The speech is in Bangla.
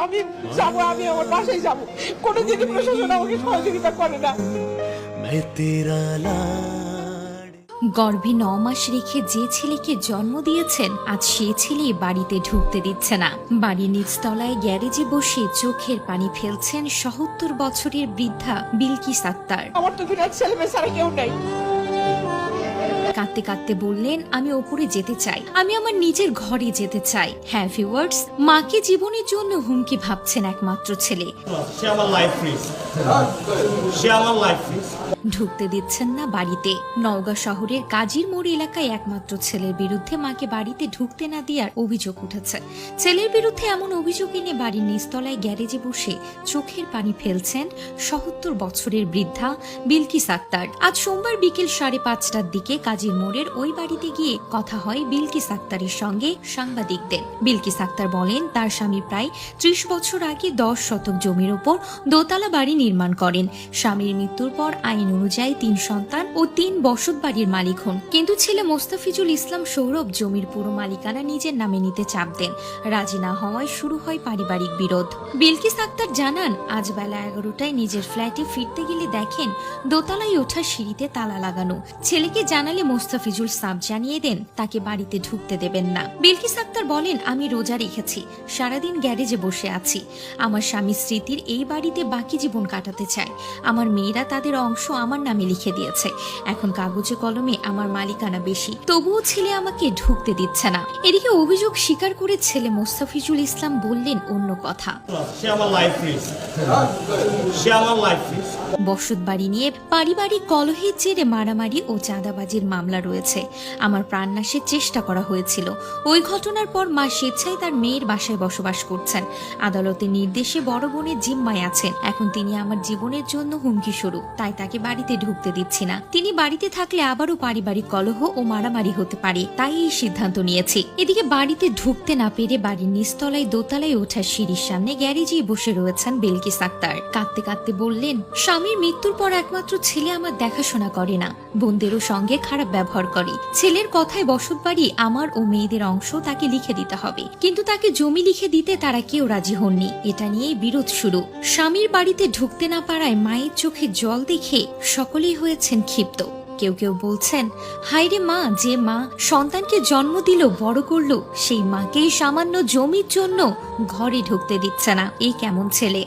আমি যাবো, আমি আমার বাসায় যাবো। কোনোদিনই প্রশাসন আমাকে সহযোগিতা করে না। গর্ভে ৯ মাস রেখে যে ছেলেকে জন্ম দিয়েছেন আজ সে ছেলে বাড়িতে ঢুকতে দিচ্ছে না। বাড়ির নিচতলায় গ্যারেজে বসে চোখের পানি ফেলছেন ৭০ বছরের বৃদ্ধা বিলকিস আক্তার। আমার তো বিরাট ছেলে মেয়ে ছাড়া কেউ নাই। কাঁদতে কাঁদতে বললেন, আমি ওপরে যেতে চাই, আমি আমার নিজের ঘরে যেতে চাই। হ্যাঁ ভিউয়ার্স, মাকে জীবনের জন্য হুমকি ভাবছেন একমাত্র ছেলে। ঢুকতে দিচ্ছেন না বাড়িতে। নওগাঁ শহরের কাজীর মোড় এলাকায় একমাত্র ছেলের বিরুদ্ধে মাকে বাড়িতে ঢুকতে না দেওয়ার অভিযোগ উঠেছে। ছেলের বিরুদ্ধে এমন অভিযোগ এনে বাড়ির নিচতলায় গ্যারেজে বসে চোখের পানি ফেলছেন ৭০ বছরের বৃদ্ধা বিলকিস আক্তার। আজ সোমবার বিকেল ৫:৩০টার দিকে কাজীর মোড়ের ওই বাড়িতে গিয়ে কথা হয় বিলকিস আক্তারের সঙ্গে সাংবাদিকদের। বিলকিস আক্তার বলেন, তার স্বামী প্রায় ৩০ বছর আগে ১০ শতক জমির ওপর দোতলা বাড়ি নির্মাণ করেন। স্বামীর মৃত্যুর পর আইন অনুযায়ী ৩ সন্তান ও ৩ বসত বাড়ির মালিক হন, কিন্তু ছেলে মোস্তাফিজুল ইসলাম সৌরভ জমির পুরো মালিকানা নিজের নামে নিতে চাপ দেন। রাজি না হওয়ায় শুরু হয় পারিবারিক বিরোধ। বিলকিস আক্তার জানান, আজ বেলা ১১টায় নিজের ফ্ল্যাটে ফিরতে গেলে দেখেন দোতলায় ওঠা সিঁড়িতে তালা লাগানো। ছেলেকে জানালে মোস্তাফিজুল সাব জানিয়ে দেন তাকে বাড়িতে ঢুকতে দেবেন না। বিলকিস আক্তার বলেন, আমি রোজা রেখেছি, সারাদিন গ্যারেজে বসে আছি। আমার স্বামী স্মৃতির এই বাড়িতে বাকি জীবন কাটাতে চায়। আমার মেয়েরা তাদের অংশ আমার নামে লিখে দিয়েছে। এখন কাগজে কলমে আমার মালিকানা বেশি, তবুও ছেলে আমাকে ঢুকতে দিচ্ছে না। এদিকে অভিযোগ স্বীকার করে ছেলে মোস্তাফিজুল ইসলাম বললেন অন্য কথা। বসত বাড়ি নিয়ে পারিবারিক কলহের জেরে মারামারি ও চাঁদাবাজির মামলা রয়েছে। আমার প্রাণনাশের চেষ্টা করা হয়েছিল। ওই ঘটনার পর মা স্বেচ্ছায় তার মেয়ের বাসায় বসবাস করছেন। আদালতের নির্দেশে বড় বোনের জিম্মায় আছেন। এখন তিনি আমার জীবনের জন্য হুমকি স্বরূপ, তাই তাকে বাড়িতে ঢুকতে দিচ্ছি না। তিনি বাড়িতে থাকলে আবারও পারিবারিক কলহ ও মারামারি হতে পারে, তাই এই সিদ্ধান্ত নিয়েছি। এদিকে বাড়িতে ঢুকতে না পেরে বাড়ির নিচতলায় দোতলায় ওঠার সিঁড়ির সামনে গ্যারেজেই বসে রয়েছেন বিলকিস আক্তার। কাঁদতে কাঁদতে বললেন, স্বামীর মৃত্যুর পর একমাত্র ছেলে আমার দেখাশোনা করে না, বোনদেরও সঙ্গে খারাপ ব্যবহার করে। ছেলের কথায় বসত বাড়ি আমার ও মেয়েদের অংশ তাকে লিখে দিতে হবে, কিন্তু তাকে জমি লিখে দিতে তারা কেউ রাজি হননি। এটা নিয়ে বিরোধ শুরু। স্বামীর বাড়িতে ঢুকতে না পারায় মায়ের চোখে জল দেখে সকলেই হয়েছেন ক্ষিপ্ত। কেউ কেউ বলছেন, হায়রে মা, যে মা সন্তানকে জন্ম দিল, বড় করলো, সেই মাকেই সামান্য জমির জন্য ঘরে ঢুকতে দিচ্ছে না, এই কেমন ছেলে।